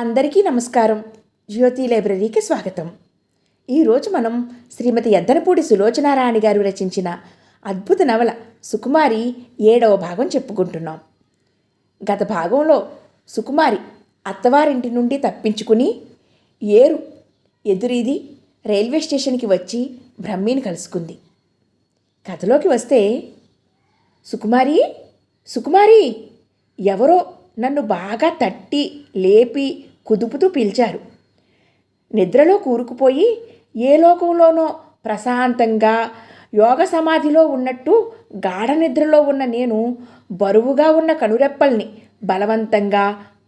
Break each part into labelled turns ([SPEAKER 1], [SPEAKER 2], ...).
[SPEAKER 1] అందరికీ నమస్కారం. జ్యోతి లైబ్రరీకి స్వాగతం. ఈరోజు మనం శ్రీమతి ఎద్దనపూడి సులోచనారాణి గారు రచించిన అద్భుత నవల సుకుమారి 7వ భాగం చెప్పుకుంటున్నాం. గత భాగంలో సుకుమారి అత్తవారింటి నుండి తప్పించుకుని ఏరు ఎదురీది రైల్వే స్టేషన్కి వచ్చి బ్రహ్మీని కలుసుకుంది. కథలోకి వస్తే, సుకుమారి సుకుమారి ఎవరో నన్ను బాగా తట్టి లేపి కుదుపుతూ పిలిచారు. నిద్రలో కూరుకుపోయి ఏ లోకంలోనో ప్రశాంతంగా యోగ సమాధిలో ఉన్నట్టు గాఢ నిద్రలో ఉన్న నేను బరువుగా ఉన్న కనురెప్పల్ని బలవంతంగా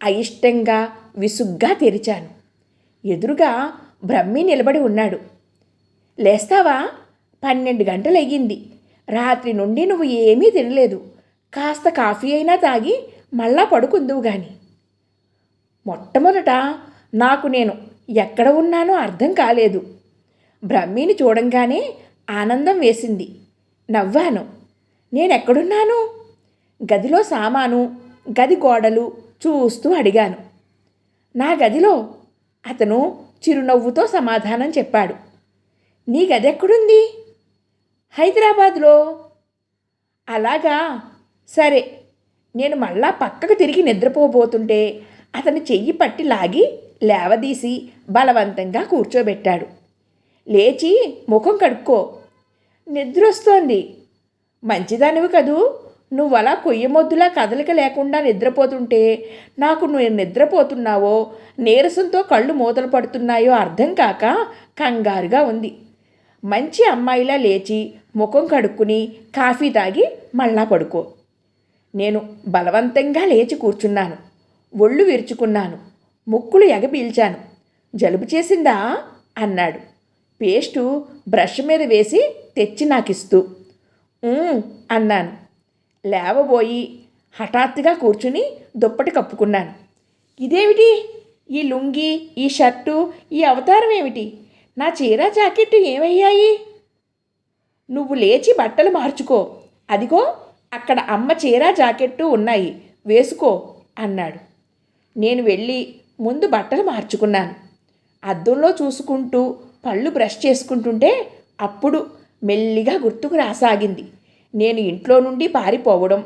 [SPEAKER 1] అయిష్టంగా విసుగ్గా తెరిచాను. ఎదురుగా బ్రహ్మి నిలబడి ఉన్నాడు. లేస్తావా? 12 గంటలయ్యింది. రాత్రి నుండి నువ్వు ఏమీ తినలేదు. కాస్త కాఫీ అయినా తాగి మళ్ళా పడుకుందువు గాని. మొట్టమొదట నాకు నేను ఎక్కడ ఉన్నానో అర్థం కాలేదు. బ్రహ్మిని చూడంగానే ఆనందం వేసింది. నవ్వాను. నేనెక్కడున్నాను? గదిలో సామాను, గది గోడలు చూస్తూ అడిగాను. నా గదిలో. అతను చిరునవ్వుతో సమాధానం చెప్పాడు. నీ గదెక్కడుంది? హైదరాబాద్లో. అలాగా, సరే. నేను మళ్ళా పక్కకు తిరిగి నిద్రపోబోతుంటే అతని చెయ్యి పట్టి లాగి లేవదీసి బలవంతంగా కూర్చోబెట్టాడు. లేచి ముఖం కడుక్కో. నిద్రొస్తోంది. మంచిదానివి కదూ. నువ్వలా కొయ్యమొద్దులా కదలిక లేకుండా నిద్రపోతుంటే నాకు నువ్వు నిద్రపోతున్నావో నీరసంతో కళ్ళు మూతలు పడుతున్నాయో అర్థం కాక కంగారుగా ఉంది. మంచి అమ్మాయిలా లేచి ముఖం కడుక్కుని కాఫీ తాగి మళ్ళా పడుకో. నేను బలవంతంగా లేచి కూర్చున్నాను. ఒళ్ళు విరుచుకున్నాను. ముక్కులు ఎగపీల్చాను. జలుబు చేసిందా అన్నాడు. పేస్టు బ్రష్ మీద వేసి తెచ్చి నాకిస్తూ. అన్నాను. లేవబోయి హఠాత్తుగా కూర్చుని దుప్పటి కప్పుకున్నాను. ఇదేమిటి? ఈ లుంగి, ఈ షర్టు, ఈ అవతారం ఏమిటి? నా చీర జాకెట్టు ఏమయ్యాయి? నువ్వు లేచి బట్టలు మార్చుకో. అదిగో అక్కడ అమ్మ చీర జాకెట్టు ఉన్నాయి, వేసుకో అన్నాడు. నేను వెళ్ళి ముందు బట్టలు మార్చుకున్నాను. అద్దంలో చూసుకుంటూ పళ్ళు బ్రష్ చేసుకుంటుంటే అప్పుడు మెల్లిగా గుర్తుకు రాసాగింది. నేను ఇంట్లో నుండి పారిపోవడం,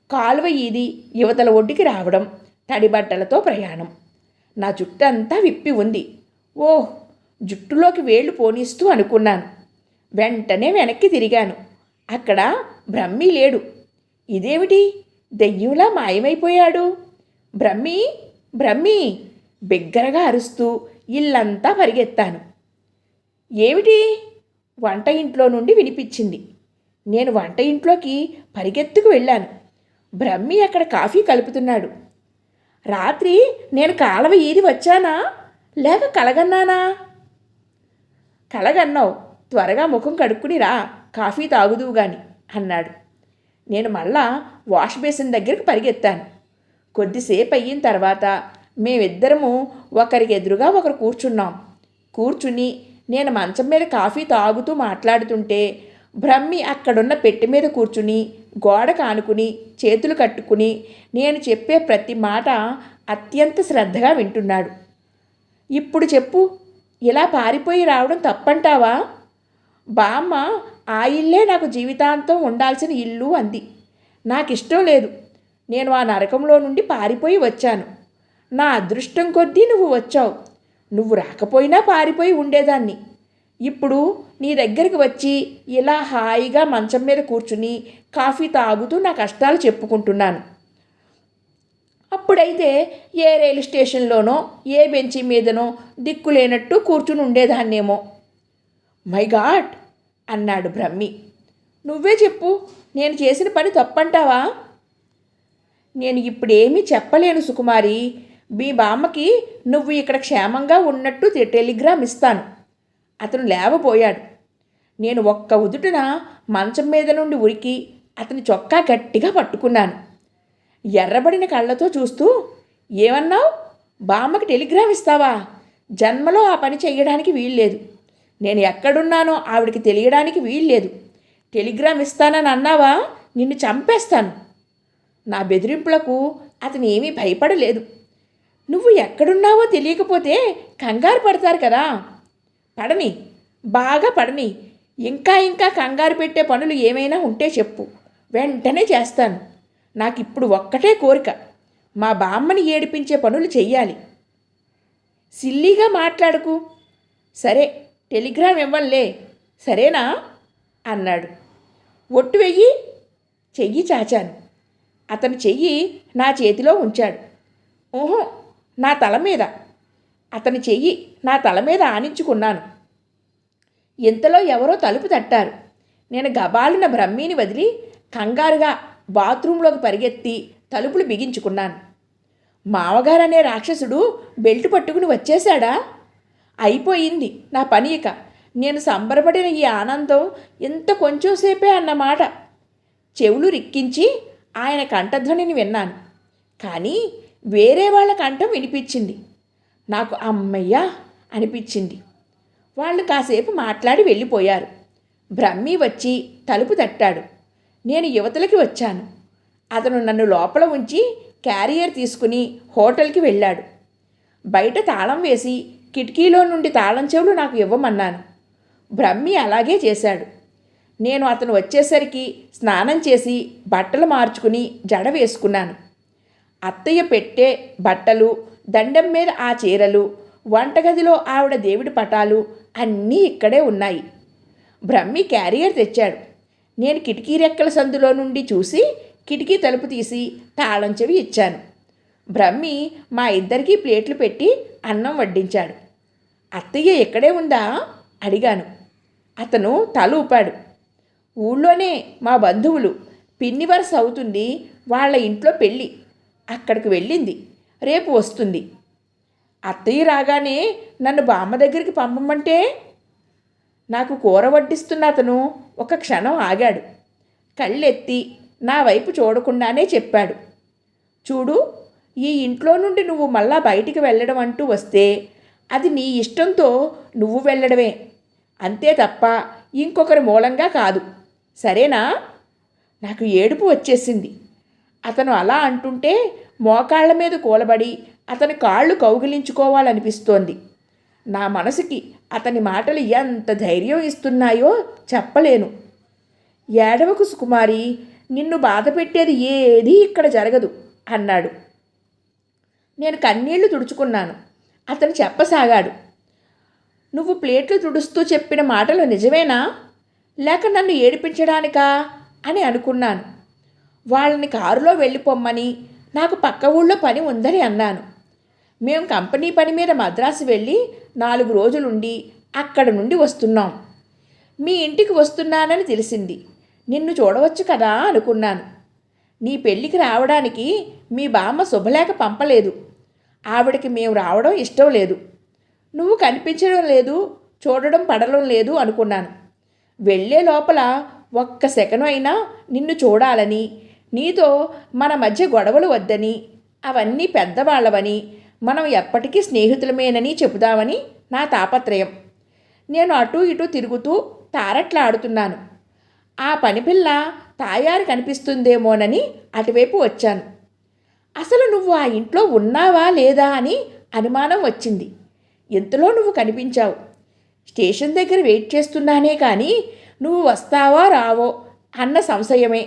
[SPEAKER 1] కాలువ ఈది యువతల ఒడ్డుకి రావడం, తడి బట్టలతో ప్రయాణం. నా జుట్టు అంతా విప్పి ఉంది. ఓహ్, జుట్టులోకి వేళ్ళు పోనిస్తూ అనుకున్నాను. వెంటనే వెనక్కి తిరిగాను. అక్కడ బ్రహ్మి లేడు. ఇదేమిటి? దెయ్యంలా మాయమైపోయాడు. బ్రహ్మి బ్రహ్మి బిగ్గరగా అరుస్తూ ఇల్లంతా పరిగెత్తాను. ఏమిటి? వంట ఇంట్లో నుండి వినిపించింది. నేను వంట ఇంట్లోకి పరిగెత్తుకు వెళ్ళాను. బ్రహ్మి అక్కడ కాఫీ కలుపుతున్నాడు. రాత్రి నేను కాలవ ఈది వచ్చానా లేక కలగన్నానా? కలగన్నావు. త్వరగా ముఖం కడుక్కుని రా, కాఫీ తాగుదువు గాని అన్నాడు. నేను మళ్ళా వాష్ బేసిన్ దగ్గరికి పరిగెత్తాను. కొద్దిసేపు అయిన తర్వాత మేమిద్దరము ఒకరికి ఎదురుగా ఒకరు కూర్చున్నాం. కూర్చుని నేను మంచం మీద కాఫీ తాగుతూ మాట్లాడుతుంటే బ్రహ్మి అక్కడున్న పెట్టె మీద కూర్చుని గోడకు ఆనుకుని చేతులు కట్టుకుని నేను చెప్పే ప్రతి మాట అత్యంత శ్రద్ధగా వింటున్నాడు. ఇప్పుడు చెప్పు, ఇలా పారిపోయి రావడం తప్పంటావా? బామ్మ ఆ ఇల్లే నాకు జీవితాంతం ఉండాల్సిన ఇల్లు అంది. నాకిష్టం లేదు. నేను ఆ నరకంలో నుండి పారిపోయి వచ్చాను. నా అదృష్టం కొద్దీ నువ్వు వచ్చావు. నువ్వు రాకపోయినా పారిపోయి ఉండేదాన్ని. ఇప్పుడు నీ దగ్గరికి వచ్చి ఇలా హాయిగా మంచం మీద కూర్చుని కాఫీ తాగుతూ నా కష్టాలు చెప్పుకుంటున్నాను. అప్పుడైతే ఏ రైలు స్టేషన్లోనో ఏ బెంచి మీదనో దిక్కులేనట్టు కూర్చుని ఉండేదాన్నేమో. మై గాడ్ అన్నాడు బ్రహ్మి. నువ్వే చెప్పు, నేను చేసిన పని తప్పంటావా? నేను ఇప్పుడేమీ చెప్పలేను సుకుమారి. మీ బామ్మకి నువ్వు ఇక్కడ క్షేమంగా ఉన్నట్టు టెలిగ్రామ్ ఇస్తాను. అతను లేవబోయాడు. నేను ఒక్క ఉదుటున మంచం మీద నుండి ఉరికి అతని చొక్కా గట్టిగా పట్టుకున్నాను. ఎర్రబడిన కళ్ళతో చూస్తూ, ఏమన్నావు? బామ్మకి టెలిగ్రామ్ ఇస్తావా? జన్మలో ఆ పని చెయ్యడానికి వీల్లేదు. నేను ఎక్కడున్నానో ఆవిడికి తెలియడానికి వీల్లేదు. టెలిగ్రామ్ ఇస్తానని అన్నావా? నిన్ను చంపేస్తాను. నా బెదిరింపులకు అతను ఏమీ భయపడలేదు. నువ్వు ఎక్కడున్నావో తెలియకపోతే కంగారు పడతారు కదా. పడని, బాగా పడని. ఇంకా ఇంకా కంగారు పెట్టే పనులు ఏమైనా ఉంటే చెప్పు, వెంటనే చేస్తాను. నాకిప్పుడు ఒక్కటే కోరిక, మా బామ్మని ఏడిపించే పనులు చెయ్యాలి. సిల్లీగా మాట్లాడకు. సరే, టెలిగ్రామ్ ఇవ్వంలే, సరేనా అన్నాడు. ఒట్టు వెయ్యి. చెయ్యి చాచాను. అతను చెయ్యి నా చేతిలో ఉంచాడు. ఊహో, నా తల మీద. అతని చెయ్యి నా తల మీద ఆనించుకున్నాను. ఇంతలో ఎవరో తలుపు తట్టారు. నేను గబాలిన బ్రహ్మీని వదిలి కంగారుగా బాత్రూంలోకి పరిగెత్తి తలుపులు బిగించుకున్నాను. మావగారనే రాక్షసుడు బెల్ట్ పట్టుకుని వచ్చేశాడా? అయిపోయింది నా పని. ఇక నేను సంబరపడిన ఈ ఆనందం ఇంత కొంచెంసేపే అన్నమాట. చెవులు రిక్కించి ఆయన కంఠధ్వనిని విన్నాను. కానీ వేరే వాళ్ళ కంఠం వినిపించింది. నాకు అమ్మయ్యా అనిపించింది. వాళ్ళు కాసేపు మాట్లాడి వెళ్ళిపోయారు. బ్రహ్మి వచ్చి తలుపు తట్టాడు. నేను యువతలకి వచ్చాను. అతను నన్ను లోపల ఉంచి క్యారియర్ తీసుకుని హోటల్కి వెళ్ళాడు. బయట తాళం వేసి కిటికీలో నుండి తాళం చెవులు నాకు ఇవ్వమన్నాను. బ్రహ్మి అలాగే చేశాడు. నేను అతను వచ్చేసరికి స్నానం చేసి బట్టలు మార్చుకుని జడ వేసుకున్నాను. అత్తయ్య పెట్టే బట్టలు, దండం మీద ఆ చీరలు, వంటగదిలో ఆవిడ దేవుడి పటాలు అన్నీ ఇక్కడే ఉన్నాయి. బ్రహ్మి క్యారియర్ తెచ్చాడు. నేను కిటికీ రెక్కల సందులో నుండి చూసి కిటికీ తలుపు తీసి తాళం చెవి ఇచ్చాను. బ్రహ్మి మా ఇద్దరికీ ప్లేట్లు పెట్టి అన్నం వడ్డించాడు. అత్తయ్య ఇక్కడే ఉందా అడిగాను. అతను తల ఊపాడు. ఊళ్ళోనే మా బంధువులు, పిన్ని వరస అవుతుంది, వాళ్ళ ఇంట్లో పెళ్ళి, అక్కడికి వెళ్ళింది, రేపు వస్తుంది. అత్తయ్య రాగానే నన్ను బామ్మ దగ్గరికి పంపమంటే? నాకు కూర వడ్డిస్తున్న అతను ఒక క్షణం ఆగాడు. కళ్ళెత్తి నా వైపు చూడకుండానే చెప్పాడు. చూడు, ఈ ఇంట్లో నుండి నువ్వు మళ్ళా బయటికి వెళ్ళడం అంటూ వస్తే అది నీ ఇష్టంతో నువ్వు వెళ్ళడమే, అంతే తప్ప ఇంకొకరి మూలంగా కాదు, సరేనా? నాకు ఏడుపు వచ్చేసింది. అతను అలా అంటుంటే మోకాళ్ల మీద కూలబడి అతని కాళ్ళు కౌగిలించుకోవాలనిపిస్తోంది. నా మనసుకి అతని మాటలు ఎంత ధైర్యం ఇస్తున్నాయో చెప్పలేను. ఏడవకు సుకుమారి, నిన్ను బాధ పెట్టేది ఏదీ ఇక్కడ జరగదు అన్నాడు. నేను కన్నీళ్లు తుడుచుకున్నాను. అతను చెప్పసాగాడు. నువ్వు ప్లేట్లు తుడుస్తూ చెప్పిన మాటలు నిజమేనా, లేక నన్ను ఏడిపించడానికా అని అనుకున్నాను. వాళ్ళని కారులో వెళ్ళిపోమ్మని, నాకు పక్క ఊళ్ళో పని ఉందని అన్నాను. మేము కంపెనీ పని మీద మద్రాసు వెళ్ళి 4 రోజులుండి అక్కడ నుండి వస్తున్నాం. మీ ఇంటికి వస్తున్నానని తెలిసింది. నిన్ను చూడవచ్చు కదా అనుకున్నాను. నీ పెళ్ళికి రావడానికి మీ బామ్మ శుభలేఖ పంపలేదు. ఆవిడకి మేము రావడం ఇష్టం లేదు. నువ్వు కనిపించడం లేదు, చూడడం పడడం లేదు అనుకున్నాను. వెళ్ళే లోపల ఒక్క సెకను అయినా నిన్ను చూడాలని, నీతో మన మధ్య గొడవలు వద్దని, అవన్నీ పెద్దవాళ్ళవని, మనం ఎప్పటికీ స్నేహితులమేనని చెబుదామని నా తాపత్రయం. నేను అటూ ఇటూ తిరుగుతూ తారట్లాడుతున్నాను. ఆ పనిపిల్ల తాయారు కనిపిస్తుందేమోనని అటువైపు వచ్చాను. అసలు నువ్వు ఆ ఇంట్లో ఉన్నావా లేదా అని అనుమానం వచ్చింది. ఇంతలో నువ్వు కనిపించావు. స్టేషన్ దగ్గర వెయిట్ చేస్తున్నానే కానీ నువ్వు వస్తావా రావో అన్న సంశయమే.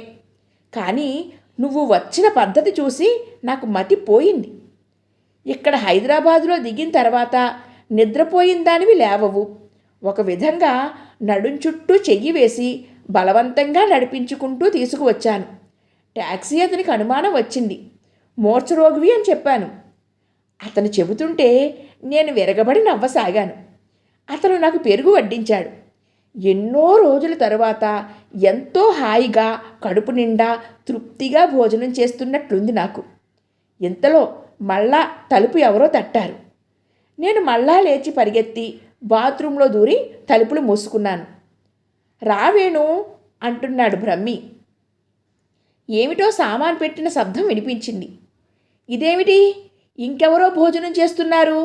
[SPEAKER 1] కానీ నువ్వు వచ్చిన పద్ధతి చూసి నాకు మతిపోయింది. ఇక్కడ హైదరాబాదులో దిగిన తర్వాత నిద్రపోయిన దానివి లేవవు. ఒక విధంగా నడుం చుట్టూ చెయ్యి వేసి బలవంతంగా నడిపించుకుంటూ తీసుకువచ్చాను. ట్యాక్సీ అతనికి అనుమానం వచ్చింది. మూర్ఛరోగివి అని చెప్పాను. అతను చెబుతుంటే నేను విరగబడి నవ్వసాగాను. అతను నాకు పెరుగు వడ్డించాడు. ఎన్నో రోజుల తరువాత ఎంతో హాయిగా కడుపు నిండా తృప్తిగా భోజనం చేస్తున్నట్లుంది నాకు. ఇంతలో మళ్ళా తలుపు ఎవరో తట్టారు. నేను మళ్ళా లేచి పరిగెత్తి బాత్రూంలో దూరి తలుపులు మూసుకున్నాను. రావేణు అంటున్నాడు బ్రహ్మి. ఏమిటో సామాన్ పెట్టిన శబ్దం వినిపించింది. ఇదేమిటి, ఇంకెవరో భోజనం చేస్తున్నారు?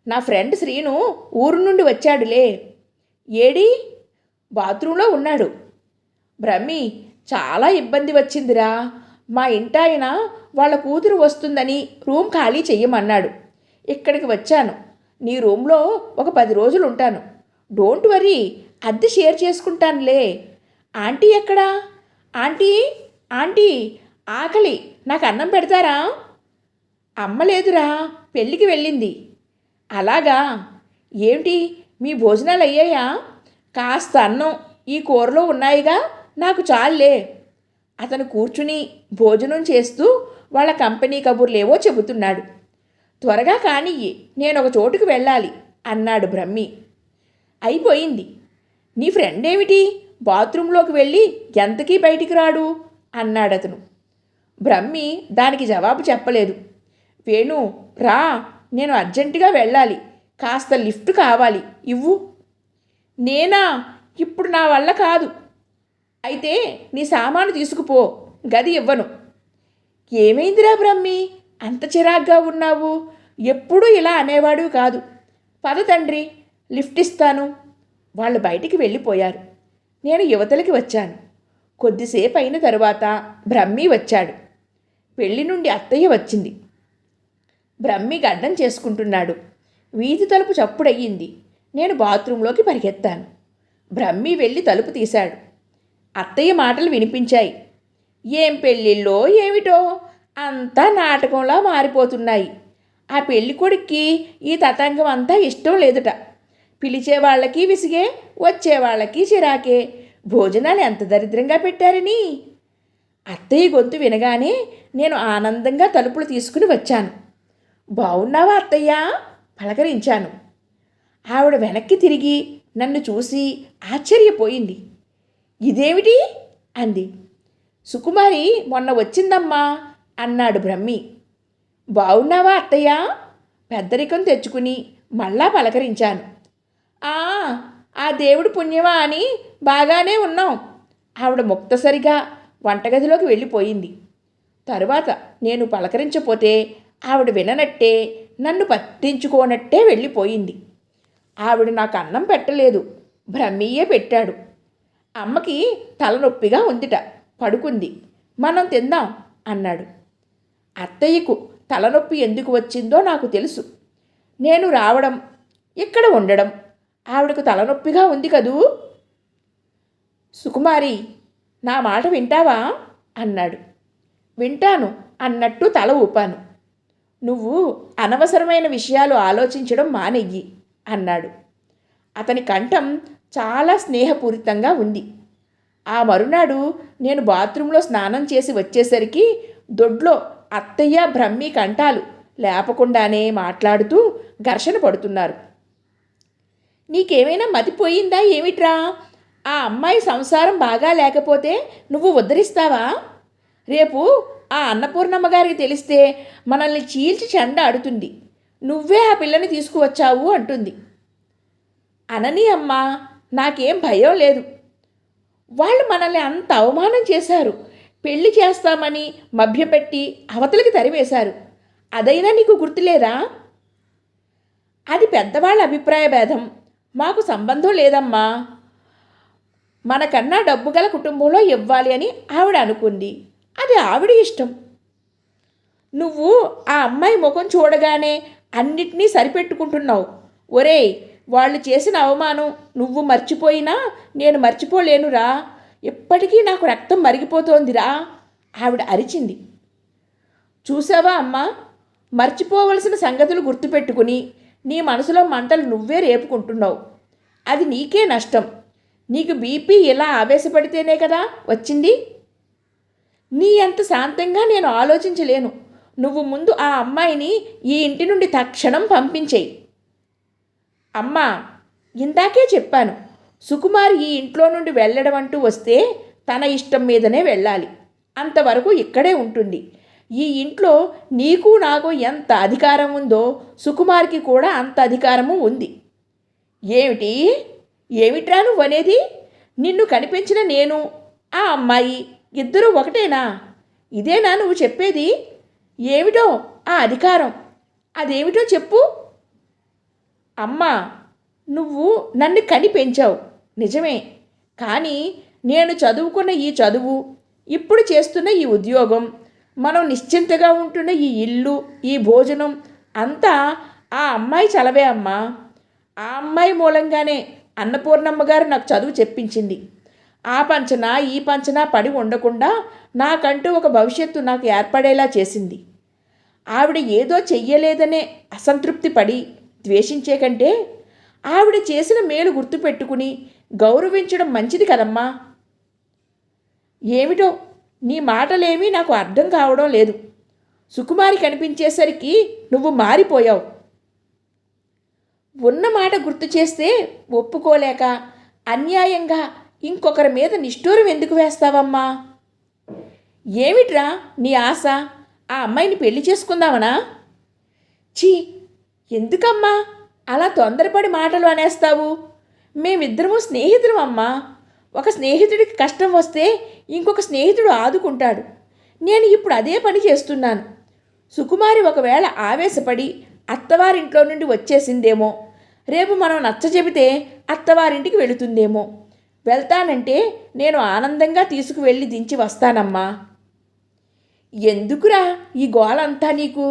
[SPEAKER 1] నా ఫ్రెండ్ శ్రీను ఊరు నుండి వచ్చాడులే. ఏడి? బాత్రూంలో ఉన్నాడు. బ్రహ్మి, చాలా ఇబ్బంది వచ్చిందిరా. మా ఇంటాయన వాళ్ళ కూతురు వస్తుందని రూమ్ ఖాళీ చెయ్యమన్నాడు. ఇక్కడికి వచ్చాను. నీ రూమ్లో ఒక 10 రోజులు ఉంటాను. డోంట్ వరీ, అద్దె షేర్ చేసుకుంటానులే. ఆంటీ ఎక్కడా? ఆంటీ, ఆంటీ, ఆకలి, నాకు అన్నం పెడతారా? అమ్మ లేదురా, పెళ్ళికి వెళ్ళింది. అలాగా? ఏమిటి, మీ భోజనాలు అయ్యాయా? కాస్త అన్నం ఈ కూరలో ఉన్నాయిగా, నాకు చాలులే. అతను కూర్చుని భోజనం చేస్తూ వాళ్ళ కంపెనీ కబుర్లేవో చెబుతున్నాడు. త్వరగా కానియ్యి, నేను ఒక చోటుకు వెళ్ళాలి అన్నాడు బ్రహ్మి. అయిపోయింది. నీ ఫ్రెండ్ ఏమిటి బాత్రూంలోకి వెళ్ళి ఎంతకీ బయటికి రాడు అన్నాడతను. బ్రహ్మి దానికి జవాబు చెప్పలేదు. వేణు, రా, నేను అర్జెంటుగా వెళ్ళాలి. కాస్త లిఫ్ట్ కావాలి, ఇవ్వు. నేనా? ఇప్పుడు నా వల్ల కాదు. అయితే నీ సామాను తీసుకుపో, గది ఇవ్వను. ఏమైందిరా బ్రహ్మి, అంత చిరాగ్గా ఉన్నావు? ఎప్పుడూ ఇలా అనేవాడు కాదు. పద తండ్రి, లిఫ్ట్ ఇస్తాను. వాళ్ళు బయటికి వెళ్ళిపోయారు. నేను యువతలకి వచ్చాను. కొద్దిసేపు అయిన తరువాత బ్రహ్మి వచ్చాడు. పెళ్లి నుండి అత్తయ్య వచ్చింది. బ్రహ్మి గడ్డం చేసుకుంటున్నాడు. వీధి తలుపు చప్పుడయ్యింది. నేను బాత్రూంలోకి పరిగెత్తాను. బ్రహ్మి వెళ్ళి తలుపు తీశాడు. అత్తయ్య మాటలు వినిపించాయి. ఏం పెళ్ళిళ్ళో ఏమిటో, అంతా నాటకంలా మారిపోతున్నాయి. ఆ పెళ్లి కొడుక్కి ఈ తతంగం అంతా ఇష్టం లేదుట. పిలిచేవాళ్ళకి విసిగే, వచ్చేవాళ్ళకి చిరాకే. భోజనాలు ఎంత దరిద్రంగా పెట్టారని. అత్తయ్య గొంతు వినగానే నేను ఆనందంగా తలుపులు తీసుకుని వచ్చాను. బాగున్నావా అత్తయ్య? పలకరించాను. ఆవిడ వెనక్కి తిరిగి నన్ను చూసి ఆశ్చర్యపోయింది. ఇదేమిటి అంది. సుకుమారి మొన్న వచ్చిందమ్మా అన్నాడు బ్రహ్మి. బాగున్నావా అత్తయ్య? పెద్దరికం తెచ్చుకుని మళ్ళా పలకరించాను. ఆ దేవుడు పుణ్యమా అని బాగానే ఉన్నాం. ఆవిడ ముక్తసరిగా వంటగదిలోకి వెళ్ళిపోయింది. తరువాత నేను పలకరించపోతే ఆవిడ విననట్టే, నన్ను పట్టించుకోనట్టే వెళ్ళిపోయింది. ఆవిడ నాకు అన్నం పెట్టలేదు, బ్రహ్మియే పెట్టాడు. అమ్మకి తలనొప్పిగా ఉందిట, పడుకుంది. మనం తిందాం అన్నాడు. అత్తయ్యకు తలనొప్పి ఎందుకు వచ్చిందో నాకు తెలుసు. నేను రావడం, ఇక్కడ ఉండడం ఆవిడకు తలనొప్పిగా ఉంది కదూ. సుకుమారి, నా మాట వింటావా అన్నాడు. వింటాను అన్నట్టు తల ఊపాను. నువ్వు అనవసరమైన విషయాలు ఆలోచించడం మానెయ్యి అన్నాడు. అతని కంఠం చాలా స్నేహపూరితంగా ఉంది. ఆ మరునాడు నేను బాత్రూంలో స్నానం చేసి వచ్చేసరికి దొడ్లో అత్తయ్య బ్రహ్మి కంఠాలు లేపకుండానే మాట్లాడుతూ ఘర్షణ పడుతున్నారు. నీకేమైనా మతిపోయిందా ఏమిట్రా? ఆ అమ్మాయి సంసారం బాగా లేకపోతే నువ్వు ఉద్ధరిస్తావా? రేపు ఆ అన్నపూర్ణమ్మ గారికి తెలిస్తే మనల్ని చీల్చి చెండ ఆడుతుంది. నువ్వే ఆ పిల్లని తీసుకువచ్చావు అంటుంది. అనని అమ్మా, నాకేం భయం లేదు. వాళ్ళు మనల్ని అంత అవమానం చేశారు. పెళ్లి చేస్తామని మభ్యపెట్టి అవతలికి తరివేశారు. అదైనా నీకు గుర్తులేదా? అది పెద్దవాళ్ళ అభిప్రాయ భేదం, మాకు సంబంధం లేదమ్మా. మనకన్నా డబ్బు గల కుటుంబంలో ఇవ్వాలి అని ఆవిడ అనుకుంది. అది ఆవిడ ఇష్టం. నువ్వు ఆ అమ్మాయి ముఖం చూడగానే అన్నిటినీ సరిపెట్టుకుంటున్నావు. ఒరేయ్, వాళ్ళు చేసిన అవమానం నువ్వు మర్చిపోయినా నేను మర్చిపోలేనురా. ఇప్పటికీ నాకు రక్తం మరిగిపోతోందిరా ఆవిడ అరిచింది. చూసావా అమ్మా, మర్చిపోవలసిన సంగతులు గుర్తుపెట్టుకుని నీ మనసులో మంటలు నువ్వే రేపుకుంటున్నావు. అది నీకే నష్టం. నీకు బీపీ ఇలా ఆవేశపడితేనే కదా వచ్చింది. నీ అంత శాంతంగా నేను ఆలోచించలేను. నువ్వు ముందు ఆ అమ్మాయిని ఈ ఇంటి నుండి తక్షణం పంపించేయి. అమ్మా, ఇందాకే చెప్పాను, సుకుమార్ ఈ ఇంట్లో నుండి వెళ్ళడం అంటూ వస్తే తన ఇష్టం మీదనే వెళ్ళాలి. అంతవరకు ఇక్కడే ఉంటుంది. ఈ ఇంట్లో నీకు నాకు ఎంత అధికారం ఉందో సుకుమార్కి కూడా అంత అధికారము ఉంది. ఏమిటి ఏమిట్రా నువ్వనేది? నిన్ను కనిపించిన నేను, ఆ అమ్మాయి ఇద్దరూ ఒకటేనా? ఇదేనా నువ్వు చెప్పేది? ఏమిటో ఆ అధికారం, అదేమిటో చెప్పు. అమ్మా, నువ్వు నన్ను కని పెంచావు నిజమే. కానీ నేను చదువుకున్న ఈ చదువు, ఇప్పుడు చేస్తున్న ఈ ఉద్యోగం, మనం నిశ్చింతగా ఉంటున్న ఈ ఇల్లు, ఈ భోజనం అంతా ఆ అమ్మాయి చలవే అమ్మా. ఆ అమ్మాయి మూలంగానే అన్నపూర్ణమ్మ గారు నాకు చదువు చెప్పించింది. ఆ పంచన ఈ పంచన పడి ఉండకుండా నాకంటూ ఒక భవిష్యత్తు నాకు ఏర్పడేలా చేసింది. ఆవిడ ఏదో చెయ్యలేదనే అసంతృప్తి పడి ద్వేషించే కంటే ఆవిడ చేసిన మేలు గుర్తుపెట్టుకుని గౌరవించడం మంచిది కదమ్మా. ఏమిటో నీ మాటలేమీ నాకు అర్థం కావడం లేదు. సుకుమారి కనిపించేసరికి నువ్వు మారిపోయావు. ఉన్న మాట గుర్తు చేస్తే ఒప్పుకోలేక అన్యాయంగా ఇంకొకరి మీద నిష్ఠూరం ఎందుకు వేస్తావమ్మా? ఏమిట్రా నీ ఆశ? ఆ అమ్మాయిని పెళ్లి చేసుకుందామనా? ఛీ, ఎందుకమ్మా అలా తొందరపడి మాటలు అనేస్తావు? మేమిద్దరము స్నేహితులం అమ్మా. ఒక స్నేహితుడికి కష్టం వస్తే ఇంకొక స్నేహితుడు ఆదుకుంటాడు. నేను ఇప్పుడు అదే పని చేస్తున్నాను. సుకుమారి ఒకవేళ ఆవేశపడి అత్తవారింట్లో నుండి వచ్చేసిందేమో, రేపు మనం నచ్చచెబితే అత్తవారింటికి వెళుతుందేమో. వెళ్తానంటే నేను ఆనందంగా తీసుకువెళ్ళి దించి వస్తానమ్మా. ఎందుకురా ఈ గోలంతా నీకు?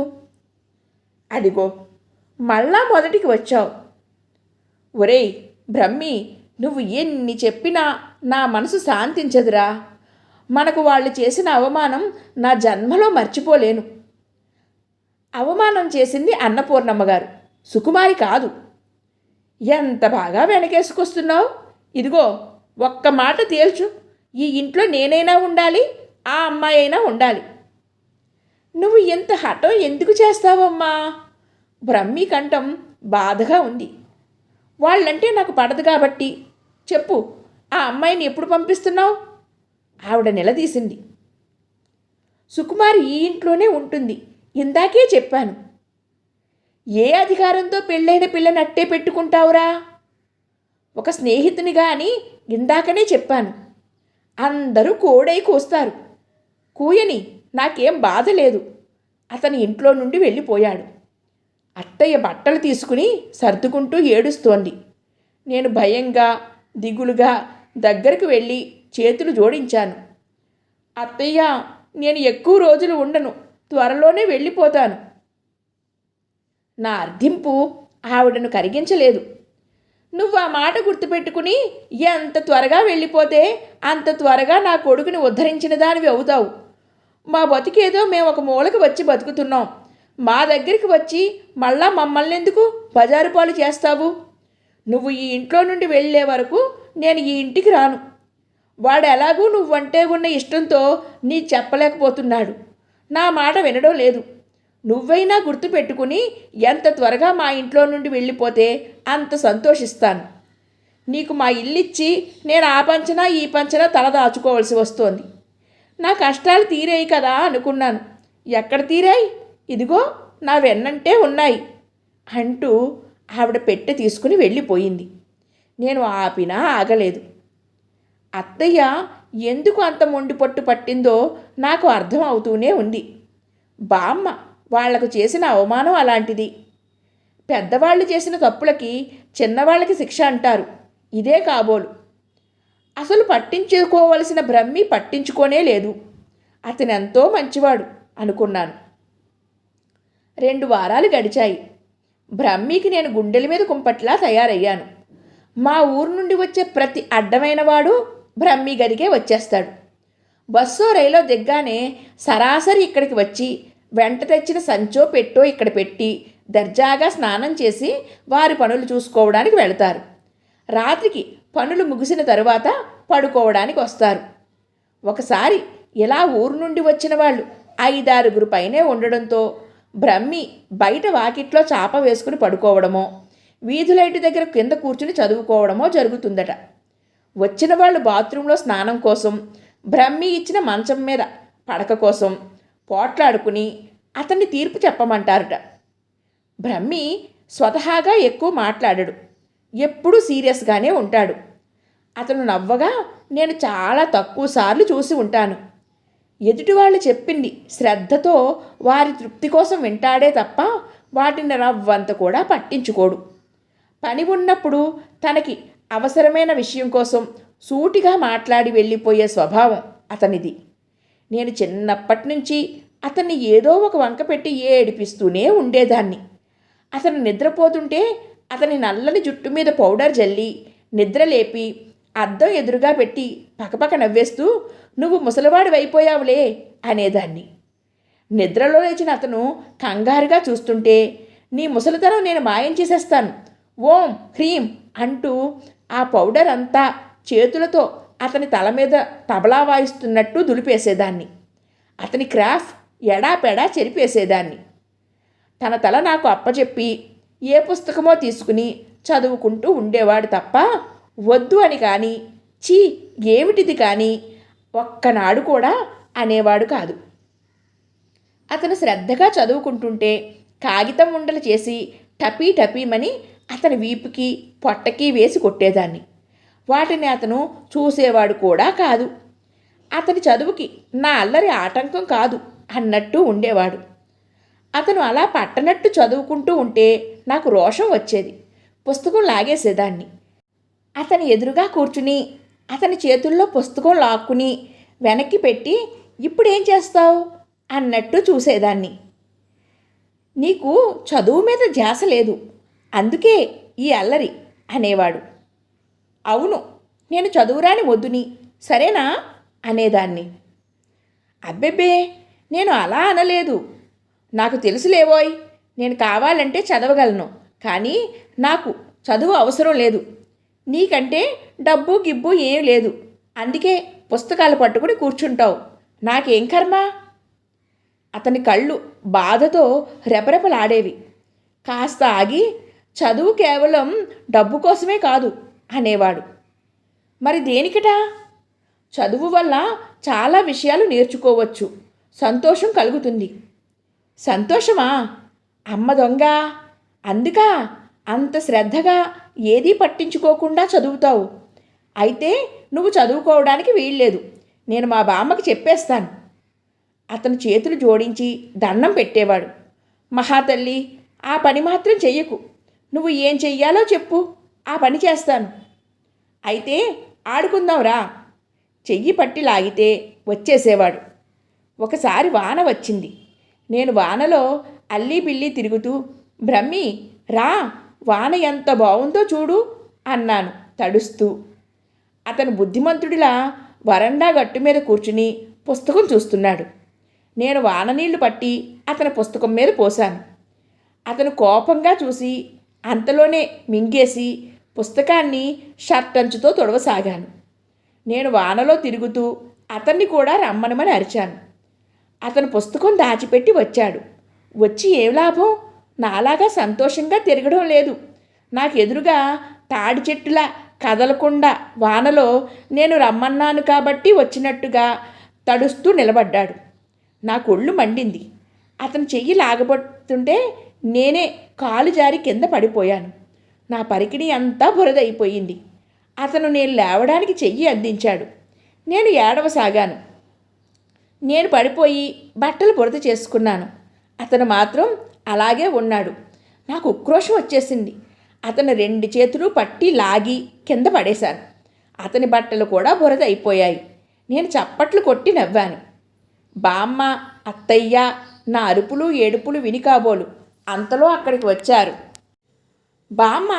[SPEAKER 1] అదిగో మళ్ళా మొదటికి వచ్చావు. ఒరేయ్ బ్రహ్మి, నువ్వు ఎన్ని చెప్పినా నా మనసు శాంతించదురా. మనకు వాళ్ళు చేసిన అవమానం నా జన్మలో మర్చిపోలేను. అవమానం చేసింది అన్నపూర్ణమ్మ గారు, సుకుమారి కాదు. ఎంత బాగా వెనకేసుకొస్తున్నావు. ఇదిగో ఒక్క మాట తేల్చు. ఈ ఇంట్లో నేనైనా ఉండాలి, ఆ అమ్మాయి అయినా ఉండాలి. నువ్వు ఎంత హఠం ఎందుకు చేస్తావమ్మా? బ్రహ్మి కంఠం బాధగా ఉంది. వాళ్ళంటే నాకు పడదు కాబట్టి. చెప్పు, ఆ అమ్మాయిని ఎప్పుడు పంపిస్తున్నావు? ఆవిడ నిలదీసింది. సుకుమారి ఈ ఇంట్లోనే ఉంటుంది, ఇందాకే చెప్పాను. ఏ అధికారంతో పెళ్ళైన పిల్లని అట్టే పెట్టుకుంటావురా? ఒక స్నేహితునిగా అని ఇందాకనే చెప్పాను. అందరూ కోడై కూస్తారు. కూయని, నాకేం బాధ లేదు. అతని ఇంట్లో నుండి వెళ్ళిపోయాడు. అత్తయ్య బట్టలు తీసుకుని సర్దుకుంటూ ఏడుస్తోంది. నేను భయంగా దిగులుగా దగ్గరకు వెళ్ళి చేతులు జోడించాను. అత్తయ్య, నేను ఎక్కువ రోజులు ఉండను, త్వరలోనే వెళ్ళిపోతాను. నా అర్థింపు ఆవిడను కరిగించలేదు. నువ్వు ఆ మాట గుర్తుపెట్టుకుని ఎంత త్వరగా వెళ్ళిపోతే అంత త్వరగా నా కొడుకుని ఉద్ధరించిన దానివి అవుతావు. మా బతికేదో మేము ఒక మూలకు వచ్చి బతుకుతున్నాం. మా దగ్గరికి వచ్చి మళ్ళా మమ్మల్ని ఎందుకు బజారు పాలు చేస్తావు? నువ్వు ఈ ఇంట్లో నుండి వెళ్ళే వరకు నేను ఈ ఇంటికి రాను. వాడు ఎలాగూ నువ్వంటే ఉన్న ఇష్టంతో నీ చెప్పలేకపోతున్నాడు. నా మాట వినడం లేదు. నువ్వైనా గుర్తుపెట్టుకుని ఎంత త్వరగా మా ఇంట్లో నుండి వెళ్ళిపోతే అంత సంతోషిస్తాను. నీకు మా ఇల్లిచ్చి నేను ఆ పంచనా ఈ పంచనా తల దాచుకోవాల్సి వస్తోంది. నా కష్టాలు తీరాయి కదా అనుకున్నాను. ఎక్కడ తీరాయి? ఇదిగో నా వెన్నంటే ఉన్నాయి అంటూ ఆవిడ పెట్టె తీసుకుని వెళ్ళిపోయింది. నేను ఆపినా ఆగలేదు. అత్తయ్య ఎందుకు అంత మొండి పట్టు పట్టిందో నాకు అర్థం అవుతూనే ఉంది. బామ్మ వాళ్లకు చేసిన అవమానం అలాంటిది. పెద్దవాళ్ళు చేసిన తప్పులకి చిన్నవాళ్ళకి శిక్ష అంటారు. ఇదే కాబోలు. అసలు పట్టించుకోవలసిన బ్రహ్మి పట్టించుకోనే లేదు. అతను ఎంతో మంచివాడు అనుకున్నాను. 2 వారాలు గడిచాయి. బ్రహ్మికి నేను గుండెల మీద కుంపట్లా తయారయ్యాను. మా ఊరు నుండి వచ్చే ప్రతి అడ్డమైన వాడు బ్రహ్మి గదికే వచ్చేస్తాడు. బస్సో రైలో దిగ్గానే సరాసరి ఇక్కడికి వచ్చి వెంట తెచ్చిన సంచో పెట్టో ఇక్కడ పెట్టి దర్జాగా స్నానం చేసి వారి పనులు చూసుకోవడానికి వెళతారు. రాత్రికి పనులు ముగిసిన తరువాత పడుకోవడానికి వస్తారు. ఒకసారి ఇలా ఊరు నుండి వచ్చిన వాళ్ళు 5-6 పైనే ఉండడంతో బ్రహ్మి బయట వాకిట్లో చాప వేసుకుని పడుకోవడమో, వీధులైటు దగ్గర కింద కూర్చుని చదువుకోవడమో జరుగుతుందట. వచ్చిన వాళ్ళు బాత్రూంలో స్నానం కోసం, బ్రహ్మి ఇచ్చిన మంచం మీద పడక కోసం పోట్లాడుకుని అతన్ని తీర్పు చెప్పమంటారట. బ్రహ్మి స్వతహాగా ఎక్కువ మాట్లాడడు, ఎప్పుడూ సీరియస్గానే ఉంటాడు. అతను నవ్వగా నేను చాలా తక్కువ సార్లు చూసి ఉంటాను. ఎదుటివాళ్ళు చెప్పింది శ్రద్ధతో వారి తృప్తి కోసం వింటాడే తప్ప వాటిని రవ్వంత కూడా పట్టించుకోడు. పని ఉన్నప్పుడు తనకి అవసరమైన విషయం కోసం సూటిగా మాట్లాడి వెళ్ళిపోయే స్వభావం అతనిది. నేను చిన్నప్పటి నుంచి అతన్ని ఏదో ఒక వంక పెట్టి ఏడిపిస్తూనే ఉండేదాన్ని. అతను నిద్రపోతుంటే అతని నల్లని జుట్టు మీద పౌడర్ జల్లి నిద్రలేపి అద్దం ఎదురుగా పెట్టి పకపక నవ్వేస్తూ నువ్వు ముసలివాడివైపోయావులే అనేదాన్ని. నిద్రలో లేచిన అతను కంగారుగా చూస్తుంటే నీ ముసలితనం నేను మాయం చేసేస్తాను, ఓం హ్రీం అంటూ ఆ పౌడర్ అంతా చేతులతో అతని తల మీద తబలా వాయిస్తున్నట్టు దులిపేసేదాన్ని. అతని క్రాఫ్ ఎడాపెడా చెరిపేసేదాన్ని. తన తల నాకు అప్పచెప్పి ఏ పుస్తకమో తీసుకుని చదువుకుంటూ ఉండేవాడు తప్ప వద్దు అని కానీ చీ ఏమిటిది కానీ ఒక్కనాడు కూడా అనేవాడు కాదు. అతను శ్రద్ధగా చదువుకుంటుంటే కాగితం ఉండలు చేసి టపీ టపీమని అతని వీపుకి పొట్టకి వేసి కొట్టేదాన్ని. వాటిని అతను చూసేవాడు కూడా కాదు. అతని చదువుకి నా అల్లరి ఆటంకం కాదు అన్నట్టు ఉండేవాడు. అతను అలా పట్టనట్టు చదువుకుంటూ ఉంటే నాకు రోషం వచ్చేది. పుస్తకం లాగేసేదాన్ని. అతని ఎదురుగా కూర్చుని అతని చేతుల్లో పుస్తకం లాక్కుని వెనక్కి పెట్టి ఇప్పుడేం చేస్తావు అన్నట్టు చూసేదాన్ని. నీకు చదువు మీద ధ్యాస లేదు, అందుకే ఈ అల్లరి అనేవాడు. అవును, నేను చదువురాని మొద్దుని, సరేనా అనేదాన్ని. అబ్బెబ్బే, నేను అలా అనలేదు. నాకు తెలుసులేవోయ్, నేను కావాలంటే చదవగలను, కానీ నాకు చదువు అవసరం లేదు. నీకంటే డబ్బు గిబ్బు ఏం లేదు, అందుకే పుస్తకాలు పట్టుకుని కూర్చుంటావు. నాకేం కర్మ. అతని కళ్ళు బాధతో రెపరెపలాడేవి. కాస్త ఆగి చదువు కేవలం డబ్బు కోసమే కాదు అనేవాడు. మరి దేనికిటా? చదువు వల్ల చాలా విషయాలు నేర్చుకోవచ్చు, సంతోషం కలుగుతుంది. సంతోషమా? అమ్మ దొంగ, అందుకా అంత శ్రద్ధగా ఏదీ పట్టించుకోకుండా చదువుతావు? అయితే నువ్వు చదువుకోవడానికి వీల్లేదు, నేను మా బామ్మకి చెప్పేస్తాను. అతను చేతులు జోడించి దండం పెట్టేవాడు. మహాతల్లి, ఆ పని మాత్రం చెయ్యకు. నువ్వు ఏం చెయ్యాలో చెప్పు, ఆ పని చేస్తాను. అయితే ఆడుకుందాంరా. చెయ్యి పట్టి లాగితే వచ్చేసేవాడు. ఒకసారి వాన వచ్చింది. నేను వానలో అల్లీ బిల్లీ తిరుగుతూ బ్రహ్మి రా, వాన ఎంత బాగుందో చూడు అన్నాను తడుస్తూ. అతను బుద్ధిమంతుడిలా వరండా గట్టు మీద కూర్చుని పుస్తకం చూస్తున్నాడు. నేను వాన నీళ్లు పట్టి అతని పుస్తకం మీద పోశాను. అతను కోపంగా చూసి అంతలోనే మింగేసి పుస్తకాన్ని షర్ట్ అంచుతో తొడవసాగాను. నేను వానలో తిరుగుతూ అతన్ని కూడా రమ్మనమని అరిచాను. అతను పుస్తకం దాచిపెట్టి వచ్చాడు. వచ్చి ఏం లాభం? నాలాగా సంతోషంగా తిరగడం లేదు. నాకు ఎదురుగా తాడి చెట్టులా కదలకుండా వానలో నేను రమ్మన్నాను కాబట్టి వచ్చినట్టుగా తడుస్తూ నిలబడ్డాడు. నాకు ఒళ్ళు మండింది. అతను చెయ్యి లాగబడుతుంటే నేనే కాలు జారి కింద పడిపోయాను. నా పరికిణి అంతా బురదైపోయింది. అతను నేను లేవడానికి చెయ్యి అందించాడు. నేను ఏడవసాగాను. నేను పడిపోయి బట్టలు బురద చేసుకున్నాను. అతను మాత్రం అలాగే ఉన్నాడు. నాకు ఉక్రోషం వచ్చేసింది. అతను 2 చేతులు పట్టి లాగి కింద పడేశాను. అతని బట్టలు కూడా బురద అయిపోయాయి. నేను చప్పట్లు కొట్టి నవ్వాను. బామ్మ, అత్తయ్య నా అరుపులు ఏడుపులు విని కాబోలు అంతలో అక్కడికి వచ్చారు. బామ్మ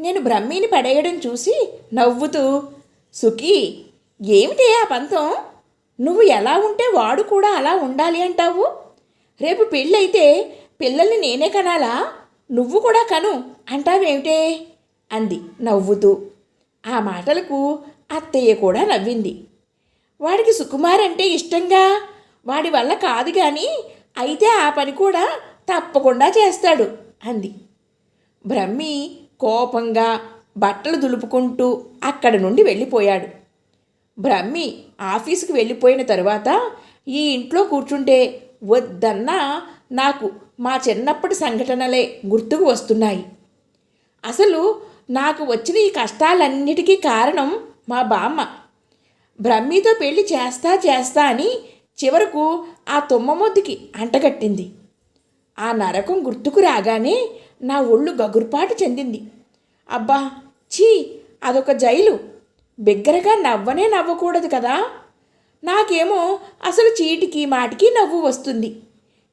[SPEAKER 1] నేను బ్రహ్మిని పడేయడం చూసి నవ్వుతూ, సుఖీ, ఏమిటే ఆ పంతం? నువ్వు ఎలా ఉంటే వాడు కూడా అలా ఉండాలి అంటావు? రేపు పెళ్ళైతే పిల్లల్ని నేనే కనాలా? నువ్వు కూడా కను అంటావేమిటే అంది నవ్వుతూ. ఆ మాటలకు అత్తయ్య కూడా నవ్వింది. వాడికి సుకుమార్ అంటే ఇష్టంగా, వాడి వల్ల కాదు కానీ అయితే ఆ పని కూడా తప్పకుండా చేస్తాడు అంది. బ్రహ్మి కోపంగా బట్టలు దులుపుకుంటూ అక్కడి నుండి వెళ్ళిపోయాడు. బ్రహ్మి ఆఫీసుకు వెళ్ళిపోయిన తరువాత ఈ ఇంట్లో కూర్చుంటే వద్దన్నా నాకు మా చిన్నప్పటి సంఘటనలే గుర్తుకు వస్తున్నాయి. అసలు నాకు వచ్చిన ఈ కష్టాలన్నిటికీ కారణం మా బామ్మ. బ్రహ్మితో పెళ్లి చేస్తా అని చివరకు ఆ తుమ్మమొద్దుకి అంటగట్టింది. ఆ నరకం గుర్తుకు రాగానే నా ఒళ్ళు గగుర్పాటు చెందింది. అబ్బా ఛీ, అదొక జైలు. బిగ్గరగా నవ్వనే నవ్వకూడదు కదా. నాకేమో అసలు చీటికి మాటికి నవ్వు వస్తుంది.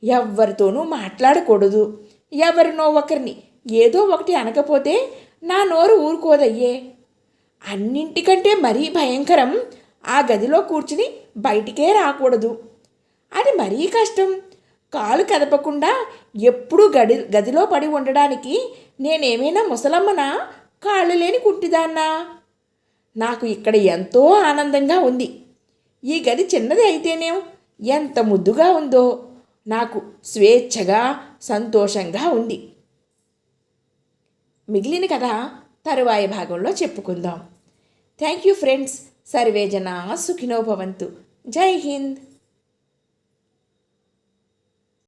[SPEAKER 1] ఎవ్వరితోనూ మాట్లాడకూడదు. ఎవరినో ఒకరిని ఏదో ఒకటి అనకపోతే నా నోరు ఊరుకోదయ్యే. అన్నింటికంటే మరీ భయంకరం ఆ గదిలో కూర్చుని బయటికే రాకూడదు. అది మరీ కష్టం. కాలు కదపకుండా ఎప్పుడూ గదిలో పడి ఉండడానికి నేనేమైనా ముసలమ్మనా, కాళ్ళు లేని కుంటిదాన్నా? నాకు ఇక్కడ ఎంతో ఆనందంగా ఉంది. ఈ గది చిన్నది అయితేనేం ఎంత ముద్దుగా ఉందో. నాకు స్వేచ్ఛగా సంతోషంగా ఉంది. మిగిలిన కథ తరువాయి భాగంలో చెప్పుకుందాం. Thank you friends. సర్వే జనా సుఖినో భవంతు. జై హింద్.